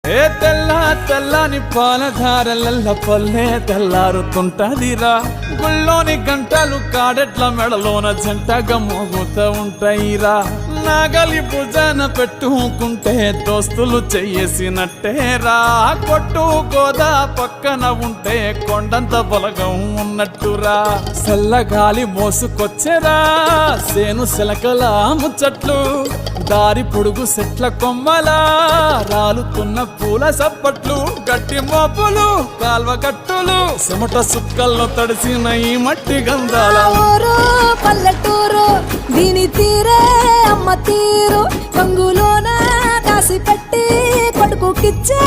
ఏ తెల్ల తెల్లని పాలధారలల్ల పల్లె తెల్లారుతుంటదిరా గుళ్ళోని గంటలు కాడెట్ల మెడలోన జంటగా మోగుతూ ఉంటాయిరా నాగలి భుజాన పెట్టుకుంటే దోస్తులు చెయ్యేసినట్టేరా కొట్టు గోదా పక్కన ఉంటే కొండంత బలగం ఉన్నట్టురా చల్లగాలి మోసుకొచ్చెరా సేను శిలకల ముచ్చట్లు దారి పొడుగు సెట్ల కొమ్మలా రాలుతున్న పూల సప్పట్లు గట్టి మోపులు కాల్వ కట్టులు చెమట సుక్కల్లో తడిసిన ఈ మట్టి గంధాల పల్లెటూరు దీని తీరే అమ్మ తీరు కంగులోన కాసి పెట్టి కొడుకుకిచ్చే